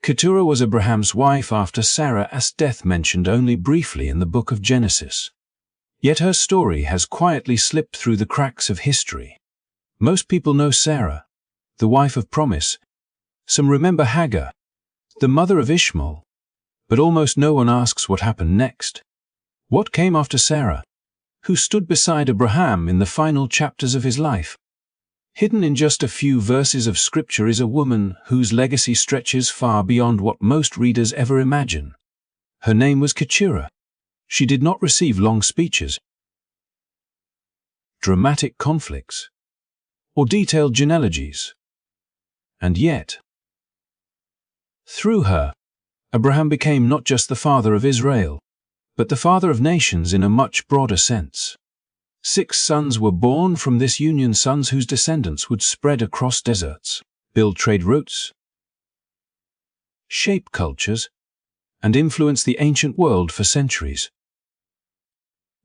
Keturah was Abraham's wife after Sarah's death, mentioned only briefly in the book of Genesis. Yet her story has quietly slipped through the cracks of history. Most people know Sarah, the wife of promise. Some remember Hagar, the mother of Ishmael. But almost no one asks what happened next. What came after Sarah? Who stood beside Abraham in the final chapters of his life? Hidden in just a few verses of Scripture is a woman whose legacy stretches far beyond what most readers ever imagine. Her name was Keturah. She did not receive long speeches, dramatic conflicts, or detailed genealogies. And yet, through her, Abraham became not just the father of Israel, but the father of nations in a much broader sense. 6 sons were born from this union, sons whose descendants would spread across deserts, build trade routes, shape cultures, and influence the ancient world for centuries.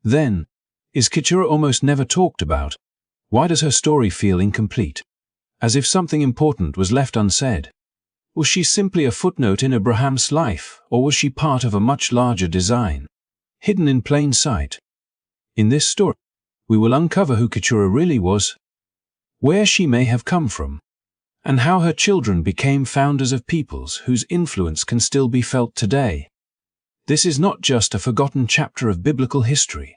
Then, is Keturah almost never talked about? Why does her story feel incomplete? As if something important was left unsaid? Was she simply a footnote in Abraham's life, or was she part of a much larger design, hidden in plain sight? In this story, we will uncover who Keturah really was, where she may have come from, and how her children became founders of peoples whose influence can still be felt today. This is not just a forgotten chapter of biblical history.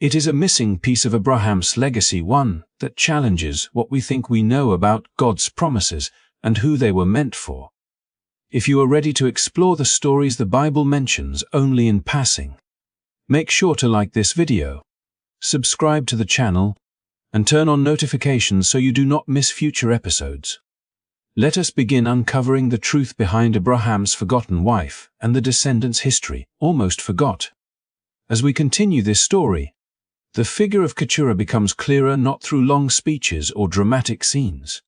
It is a missing piece of Abraham's legacy, one that challenges what we think we know about God's promises and who they were meant for. If you are ready to explore the stories the Bible mentions only in passing, make sure to like this video, subscribe to the channel, and turn on notifications so you do not miss future episodes. Let us begin uncovering the truth behind Abraham's forgotten wife and the descendants' history almost forgot. As we continue this story, the figure of Keturah becomes clearer not through long speeches or dramatic scenes,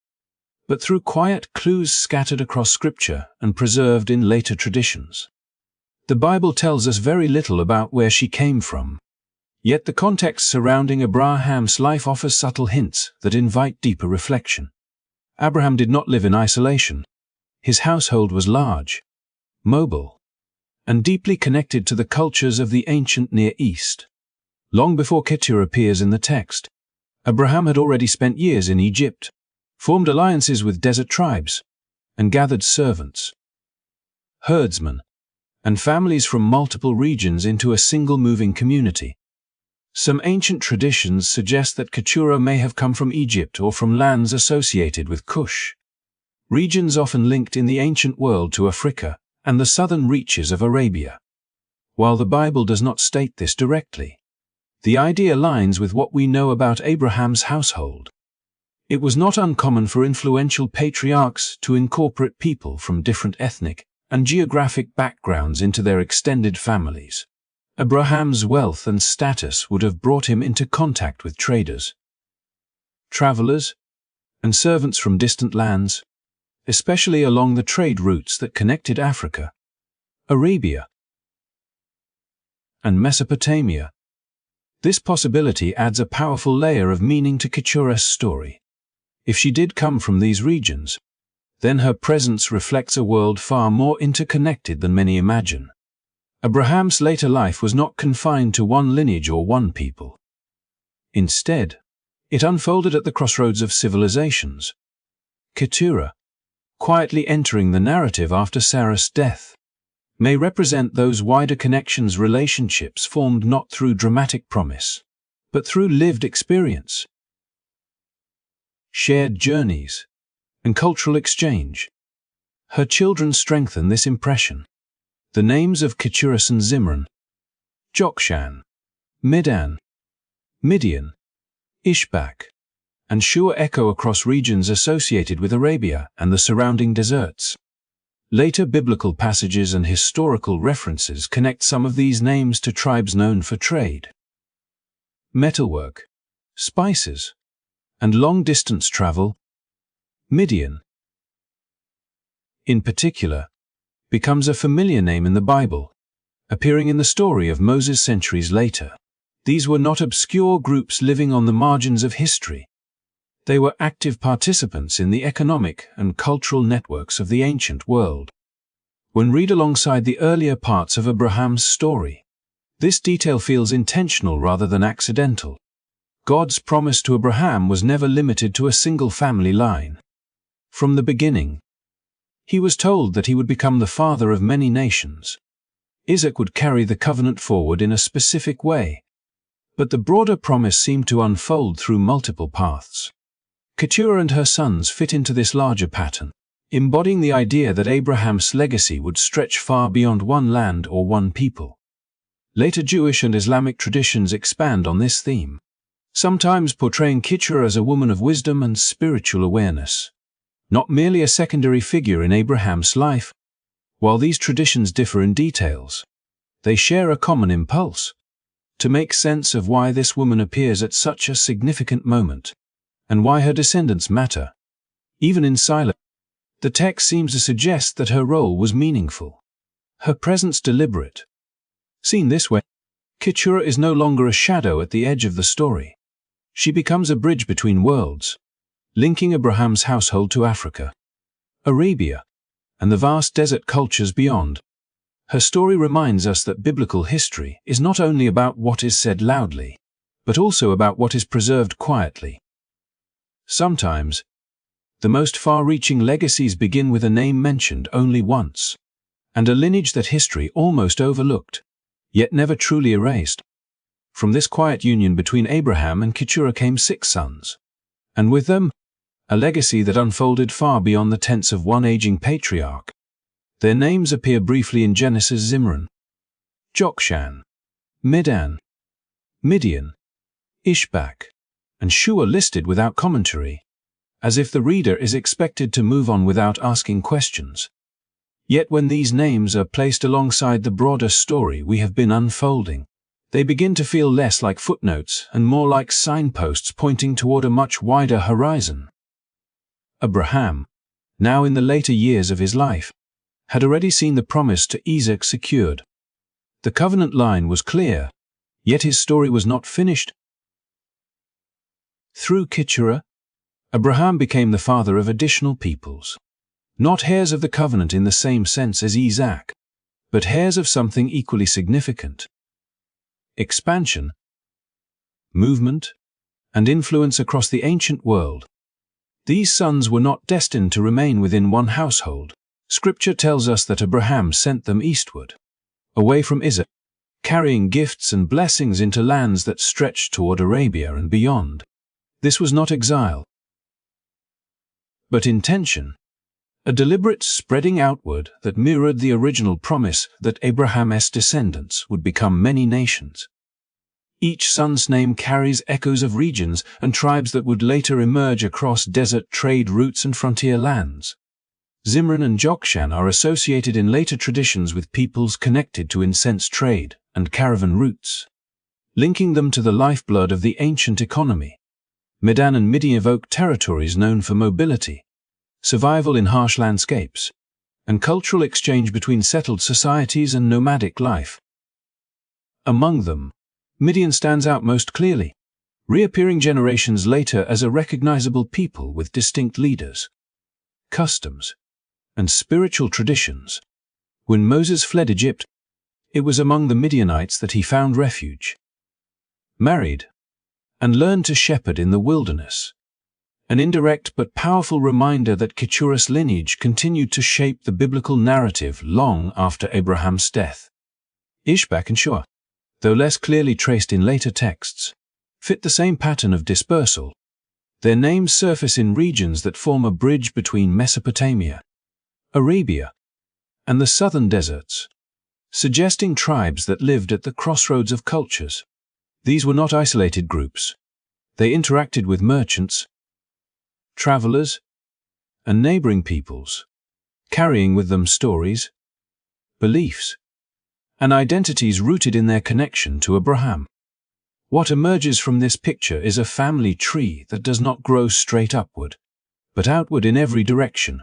but through quiet clues scattered across Scripture and preserved in later traditions. The Bible tells us very little about where she came from, yet the context surrounding Abraham's life offers subtle hints that invite deeper reflection. Abraham did not live in isolation. His household was large, mobile, and deeply connected to the cultures of the ancient Near East. Long before Keturah appears in the text, Abraham had already spent years in Egypt, formed alliances with desert tribes, and gathered servants, herdsmen, and families from multiple regions into a single moving community. Some ancient traditions suggest that Keturah may have come from Egypt or from lands associated with Cush, regions often linked in the ancient world to Africa and the southern reaches of Arabia. While the Bible does not state this directly, the idea aligns with what we know about Abraham's household. It was not uncommon for influential patriarchs to incorporate people from different ethnic and geographic backgrounds into their extended families. Abraham's wealth and status would have brought him into contact with traders, travelers, and servants from distant lands, especially along the trade routes that connected Africa, Arabia, and Mesopotamia. This possibility adds a powerful layer of meaning to Keturah's story. If she did come from these regions, then her presence reflects a world far more interconnected than many imagine. Abraham's later life was not confined to one lineage or one people. Instead, it unfolded at the crossroads of civilizations. Keturah, quietly entering the narrative after Sarah's death, may represent those wider connections, relationships formed not through dramatic promise, but through lived experience, shared journeys, and cultural exchange. Her children strengthen this impression. The names of Keturah and Zimran, Jokshan, Midian, Ishbak, and Shua echo across regions associated with Arabia and the surrounding deserts. Later biblical passages and historical references connect some of these names to tribes known for trade, metalwork, spices, and long-distance travel. Midian, in particular, becomes a familiar name in the Bible, appearing in the story of Moses centuries later. These were not obscure groups living on the margins of history. They were active participants in the economic and cultural networks of the ancient world. when read alongside the earlier parts of Abraham's story. This detail feels intentional rather than accidental. God's promise to Abraham was never limited to a single family line. From the beginning, he was told that he would become the father of many nations. Isaac would carry the covenant forward in a specific way, but the broader promise seemed to unfold through multiple paths. Keturah and her sons fit into this larger pattern, embodying the idea that Abraham's legacy would stretch far beyond one land or one people. Later Jewish and Islamic traditions expand on this theme, sometimes portraying Keturah as a woman of wisdom and spiritual awareness, not merely a secondary figure in Abraham's life. While these traditions differ in details, they share a common impulse: to make sense of why this woman appears at such a significant moment, and why her descendants matter. Even in silence, the text seems to suggest that her role was meaningful, her presence deliberate. Seen this way, Keturah is no longer a shadow at the edge of the story. She becomes a bridge between worlds, linking Abraham's household to Africa, Arabia, and the vast desert cultures beyond. Her story reminds us that biblical history is not only about what is said loudly, but also about what is preserved quietly. Sometimes, the most far-reaching legacies begin with a name mentioned only once, and a lineage that history almost overlooked, yet never truly erased. From this quiet union between Abraham and Keturah came 6 sons, and with them, a legacy that unfolded far beyond the tents of one aging patriarch. Their names appear briefly in Genesis: Zimran, Jokshan, Midian, Ishbak, and Shua, listed without commentary, as if the reader is expected to move on without asking questions. Yet when these names are placed alongside the broader story we have been unfolding, they begin to feel less like footnotes and more like signposts pointing toward a much wider horizon. Abraham, now in the later years of his life, had already seen the promise to Isaac secured. The covenant line was clear, yet his story was not finished. Through Keturah, Abraham became the father of additional peoples, not heirs of the covenant in the same sense as Isaac, but heirs of something equally significant: expansion, movement, and influence across the ancient world. These sons were not destined to remain within one household. Scripture tells us that Abraham sent them eastward, away from Isaac, carrying gifts and blessings into lands that stretched toward Arabia and beyond. This was not exile, but intention, a deliberate spreading outward that mirrored the original promise that Abraham's descendants would become many nations. Each son's name carries echoes of regions and tribes that would later emerge across desert trade routes and frontier lands. Zimran and Jokshan are associated in later traditions with peoples connected to incense trade and caravan routes, linking them to the lifeblood of the ancient economy. Midian and Midian evoke territories known for mobility, survival in harsh landscapes, and cultural exchange between settled societies and nomadic life. Among them, Midian stands out most clearly, reappearing generations later as a recognizable people with distinct leaders, customs, and spiritual traditions. When Moses fled Egypt, it was among the Midianites that he found refuge, married, and learned to shepherd in the wilderness. An indirect but powerful reminder that Keturah's lineage continued to shape the biblical narrative long after Abraham's death. Ishbak and Shua, though less clearly traced in later texts, fit the same pattern of dispersal. Their names surface in regions that form a bridge between Mesopotamia, Arabia, and the southern deserts, suggesting tribes that lived at the crossroads of cultures. These were not isolated groups. They interacted with merchants, travelers, and neighboring peoples, carrying with them stories, beliefs, and identities rooted in their connection to Abraham. What emerges from this picture is a family tree that does not grow straight upward, but outward in every direction.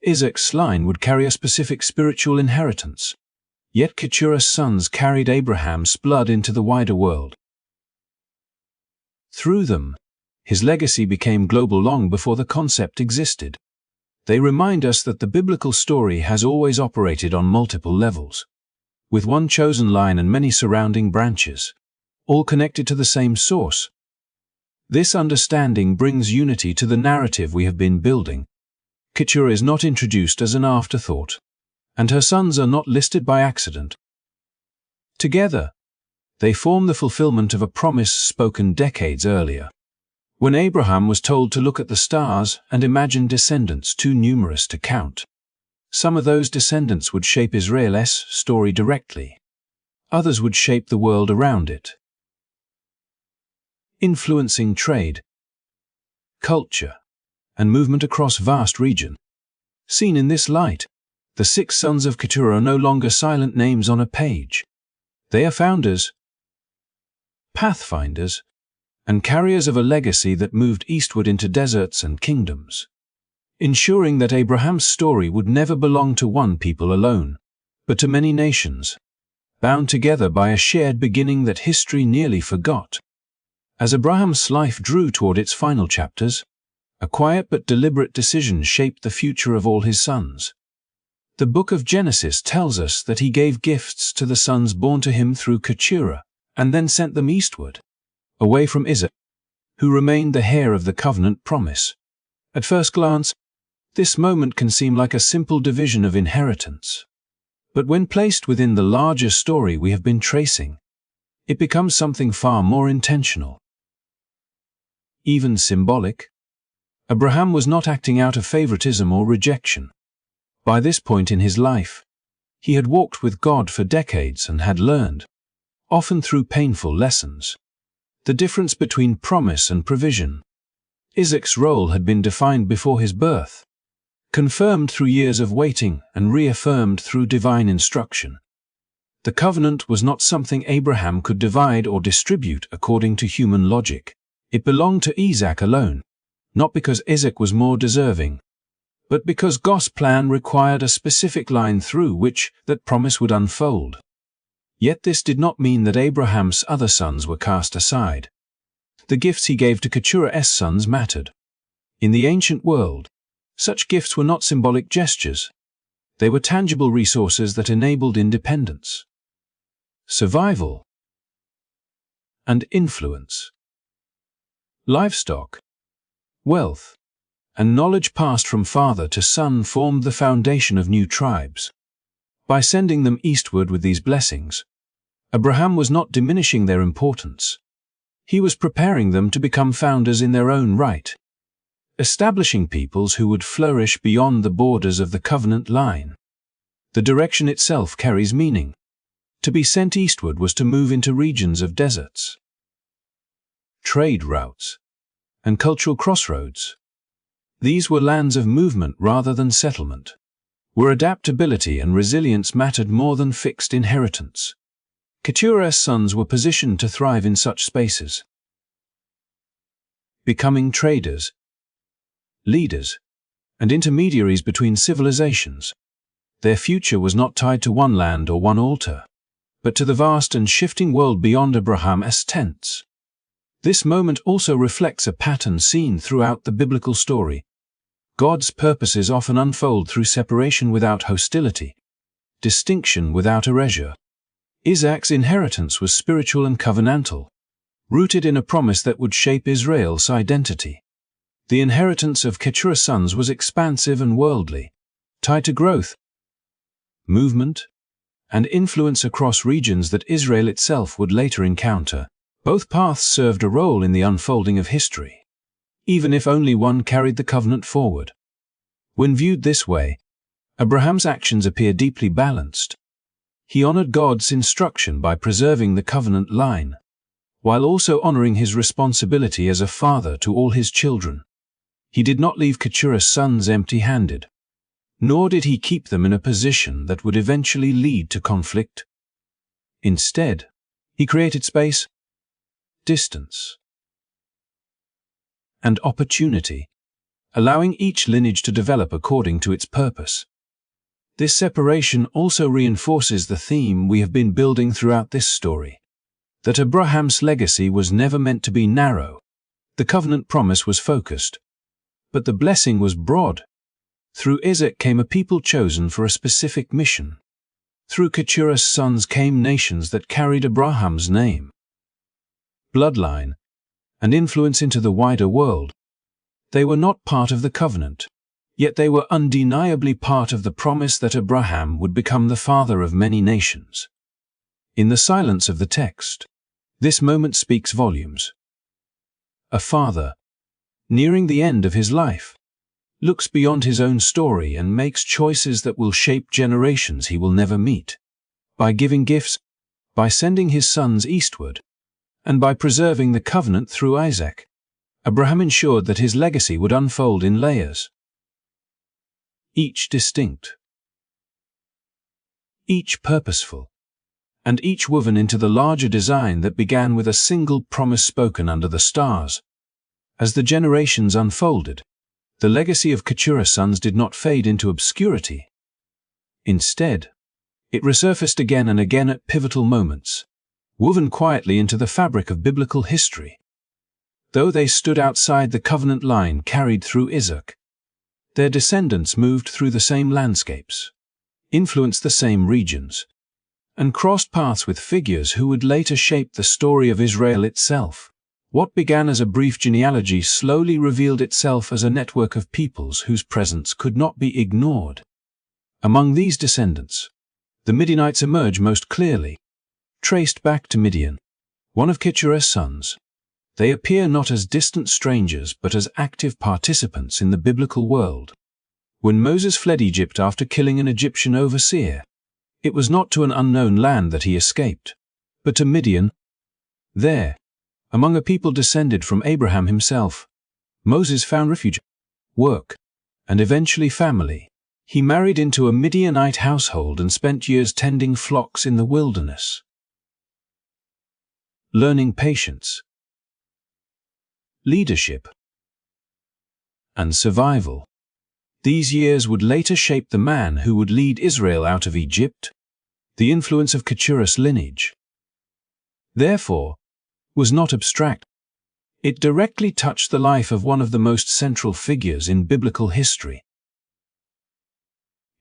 Isaac's line would carry a specific spiritual inheritance, yet Keturah's sons carried Abraham's blood into the wider world. Through them, his legacy became global long before the concept existed. They remind us that the biblical story has always operated on multiple levels, with one chosen line and many surrounding branches, all connected to the same source. This understanding brings unity to the narrative we have been building. Keturah is not introduced as an afterthought, and her sons are not listed by accident. Together, they form the fulfillment of a promise spoken decades earlier, when Abraham was told to look at the stars and imagine descendants too numerous to count. Some of those descendants would shape Israel's story directly. Others would shape the world around it. Influencing trade, culture, and movement across vast region. Seen in this light, the 6 sons of Keturah are no longer silent names on a page. They are founders, pathfinders, and carriers of a legacy that moved eastward into deserts and kingdoms, ensuring that Abraham's story would never belong to one people alone, but to many nations, bound together by a shared beginning that history nearly forgot. As Abraham's life drew toward its final chapters, a quiet but deliberate decision shaped the future of all his sons. The book of Genesis tells us that he gave gifts to the sons born to him through Keturah, and then sent them eastward, away from Isaac, who remained the heir of the covenant promise. At first glance, this moment can seem like a simple division of inheritance. But when placed within the larger story we have been tracing, it becomes something far more intentional. Even symbolic. Abraham was not acting out of favoritism or rejection. By this point in his life, he had walked with God for decades and had learned, often through painful lessons, the difference between promise and provision. Isaac's role had been defined before his birth, confirmed through years of waiting and reaffirmed through divine instruction. The covenant was not something Abraham could divide or distribute according to human logic. It belonged to Isaac alone, not because Isaac was more deserving, but because God's plan required a specific line through which that promise would unfold. Yet this did not mean that Abraham's other sons were cast aside. The gifts he gave to Keturah's sons mattered. In the ancient world, such gifts were not symbolic gestures. They were tangible resources that enabled independence, survival, and influence. Livestock, wealth, and knowledge passed from father to son formed the foundation of new tribes. By sending them eastward with these blessings, Abraham was not diminishing their importance. He was preparing them to become founders in their own right, establishing peoples who would flourish beyond the borders of the covenant line. The direction itself carries meaning. To be sent eastward was to move into regions of deserts, trade routes, and cultural crossroads. These were lands of movement rather than settlement, where adaptability and resilience mattered more than fixed inheritance. Keturah's sons were positioned to thrive in such spaces, becoming traders, leaders, and intermediaries between civilizations. Their future was not tied to one land or one altar, but to the vast and shifting world beyond Abraham's tents. This moment also reflects a pattern seen throughout the biblical story. God's purposes often unfold through separation without hostility, distinction without erasure. Isaac's inheritance was spiritual and covenantal, rooted in a promise that would shape Israel's identity. The inheritance of Keturah's sons was expansive and worldly, tied to growth, movement, and influence across regions that Israel itself would later encounter. Both paths served a role in the unfolding of history, even if only one carried the covenant forward. When viewed this way, Abraham's actions appear deeply balanced. He honored God's instruction by preserving the covenant line, while also honoring his responsibility as a father to all his children. He did not leave Keturah's sons empty-handed, nor did he keep them in a position that would eventually lead to conflict. Instead, he created space, distance, and opportunity, allowing each lineage to develop according to its purpose. This separation also reinforces the theme we have been building throughout this story, that Abraham's legacy was never meant to be narrow. The covenant promise was focused, but the blessing was broad. Through Isaac came a people chosen for a specific mission. Through Keturah's sons came nations that carried Abraham's name, bloodline, and influence into the wider world. They were not part of the covenant, yet they were undeniably part of the promise that Abraham would become the father of many nations. In the silence of the text, this moment speaks volumes. A father, nearing the end of his life, looks beyond his own story and makes choices that will shape generations he will never meet. By giving gifts, by sending his sons eastward, and by preserving the covenant through Isaac, Abraham ensured that his legacy would unfold in layers, each distinct, each purposeful, and each woven into the larger design that began with a single promise spoken under the stars. As the generations unfolded, the legacy of Keturah's sons did not fade into obscurity. Instead, it resurfaced again and again at pivotal moments, woven quietly into the fabric of biblical history. Though they stood outside the covenant line carried through Isaac, their descendants moved through the same landscapes, influenced the same regions, and crossed paths with figures who would later shape the story of Israel itself. What began as a brief genealogy slowly revealed itself as a network of peoples whose presence could not be ignored. Among these descendants, the Midianites emerge most clearly. Traced back to Midian, one of Keturah's sons, they appear not as distant strangers but as active participants in the biblical world. When Moses fled Egypt after killing an Egyptian overseer, it was not to an unknown land that he escaped, but to Midian. There, among a people descended from Abraham himself, Moses found refuge, work, and eventually family. He married into a Midianite household and spent years tending flocks in the wilderness, learning patience, leadership, and survival. These years would later shape the man who would lead Israel out of Egypt. The influence of Keturah's lineage, therefore, was not abstract. It directly touched the life of one of the most central figures in biblical history.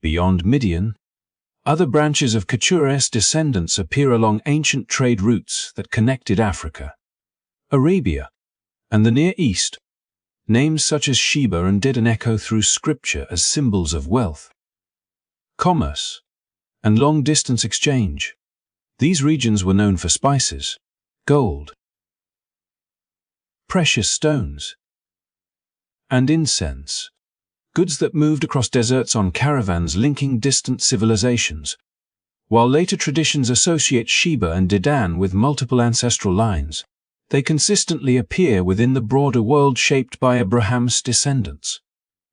Beyond Midian, other branches of Keturah's descendants appear along ancient trade routes that connected Africa, Arabia, and the Near East. Names such as Sheba and Dedan echo through scripture as symbols of wealth, commerce, and long-distance exchange. These regions were known for spices, gold, precious stones, and incense, goods that moved across deserts on caravans linking distant civilizations. While later traditions associate Sheba and Dedan with multiple ancestral lines, they consistently appear within the broader world shaped by Abraham's descendants,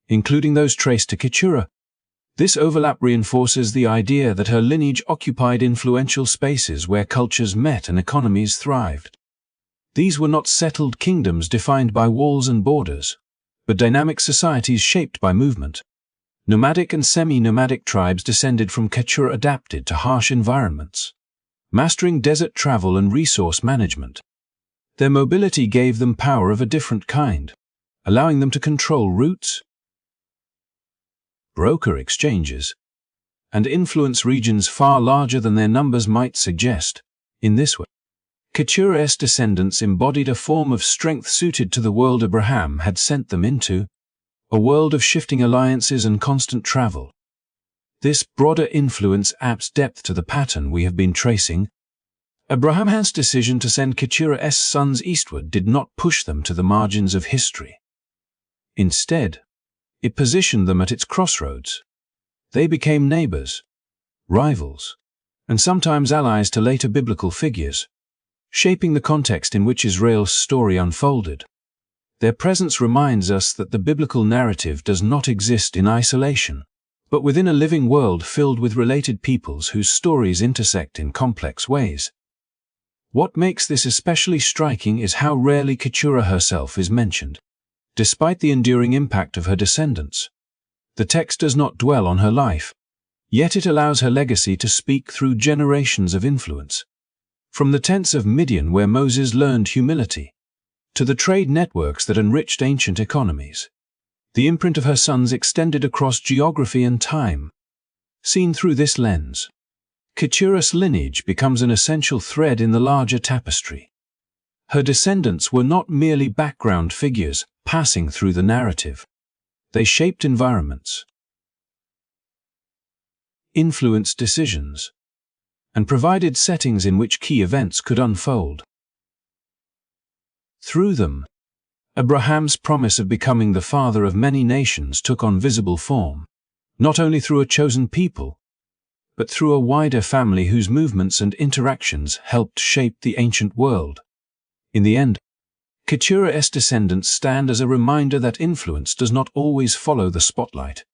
including those traced to Keturah. This overlap reinforces the idea that her lineage occupied influential spaces where cultures met and economies thrived. These were not settled kingdoms defined by walls and borders, but dynamic societies shaped by movement. Nomadic and semi-nomadic tribes descended from Keturah adapted to harsh environments, mastering desert travel and resource management. Their mobility gave them power of a different kind, allowing them to control routes, broker exchanges, and influence regions far larger than their numbers might suggest. In this way, Keturah's descendants embodied a form of strength suited to the world Abraham had sent them into, a world of shifting alliances and constant travel. This broader influence adds depth to the pattern we have been tracing. Abraham's decision to send Keturah's sons eastward did not push them to the margins of history. Instead, it positioned them at its crossroads. They became neighbors, rivals, and sometimes allies to later biblical figures, shaping the context in which Israel's story unfolded. Their presence reminds us that the biblical narrative does not exist in isolation, but within a living world filled with related peoples whose stories intersect in complex ways. What makes this especially striking is how rarely Keturah herself is mentioned. Despite the enduring impact of her descendants, the text does not dwell on her life, yet it allows her legacy to speak through generations of influence. From the tents of Midian where Moses learned humility, to the trade networks that enriched ancient economies, The imprint of her sons extended across geography and time. Seen through this lens, Keturah's lineage becomes an essential thread in the larger tapestry. Her descendants were not merely background figures passing through the narrative. They shaped environments, influenced decisions, and provided settings in which key events could unfold. Through them, Abraham's promise of becoming the father of many nations took on visible form, not only through a chosen people, but through a wider family whose movements and interactions helped shape the ancient world. In the end, Keturah's descendants stand as a reminder that influence does not always follow the spotlight.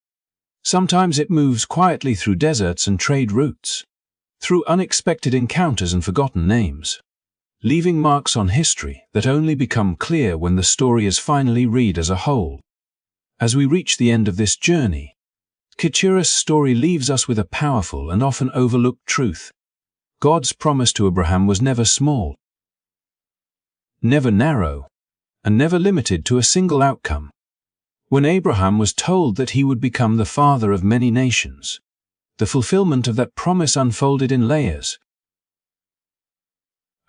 Sometimes it moves quietly through deserts and trade routes, through unexpected encounters and forgotten names, leaving marks on history that only become clear when the story is finally read as a whole. As we reach the end of this journey, Keturah's story leaves us with a powerful and often overlooked truth. God's promise to Abraham was never small, never narrow, and never limited to a single outcome. When Abraham was told that he would become the father of many nations, the fulfillment of that promise unfolded in layers,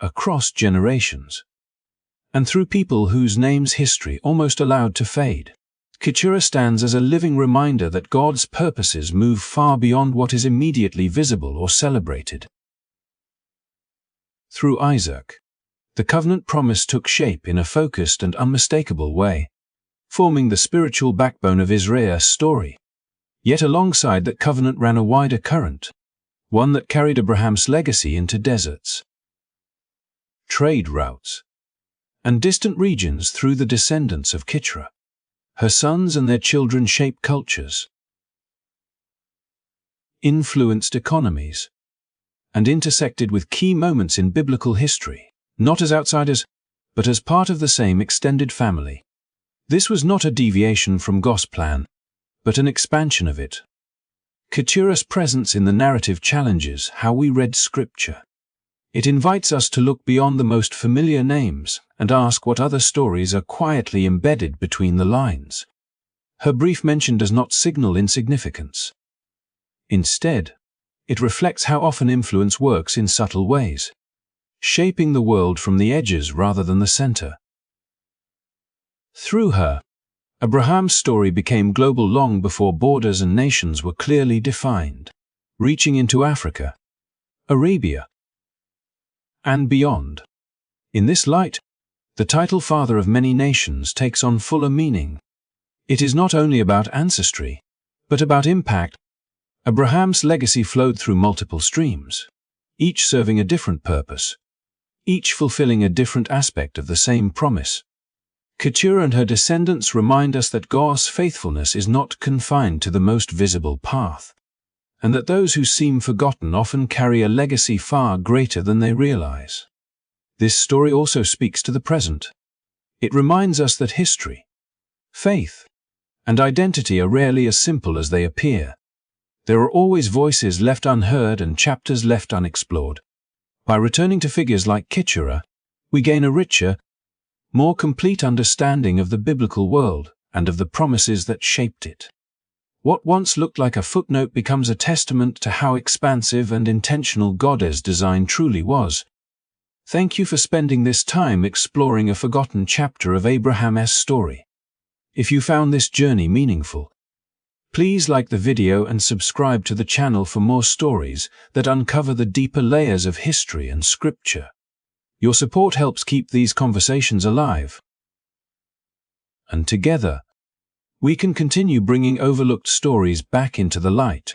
across generations, and through people whose names history almost allowed to fade. Keturah stands as a living reminder that God's purposes move far beyond what is immediately visible or celebrated. Through Isaac, the covenant promise took shape in a focused and unmistakable way, forming the spiritual backbone of Israel's story. Yet alongside that covenant ran a wider current, one that carried Abraham's legacy into deserts, trade routes, and distant regions through the descendants of Keturah. Her sons and their children shaped cultures, influenced economies, and intersected with key moments in biblical history, not as outsiders, but as part of the same extended family. This was not a deviation from God's plan, but an expansion of it. Keturah's presence in the narrative challenges how we read Scripture. It invites us to look beyond the most familiar names and ask what other stories are quietly embedded between the lines. Her brief mention does not signal insignificance. Instead, it reflects how often influence works in subtle ways, shaping the world from the edges rather than the center. Through her, Abraham's story became global long before borders and nations were clearly defined, reaching into Africa, Arabia, and beyond. In this light, the title Father of Many Nations takes on fuller meaning. It is not only about ancestry, but about impact. Abraham's legacy flowed through multiple streams, each serving a different purpose, each fulfilling a different aspect of the same promise. Keturah and her descendants remind us that God's faithfulness is not confined to the most visible path, and that those who seem forgotten often carry a legacy far greater than they realize. This story also speaks to the present. It reminds us that history, faith, and identity are rarely as simple as they appear. There are always voices left unheard and chapters left unexplored. By returning to figures like Keturah, we gain a richer, more complete understanding of the biblical world and of the promises that shaped it. What once looked like a footnote becomes a testament to how expansive and intentional God's design truly was. Thank you for spending this time exploring a forgotten chapter of Abraham's story. If you found this journey meaningful, please like the video and subscribe to the channel for more stories that uncover the deeper layers of history and Scripture. Your support helps keep these conversations alive. And together, we can continue bringing overlooked stories back into the light.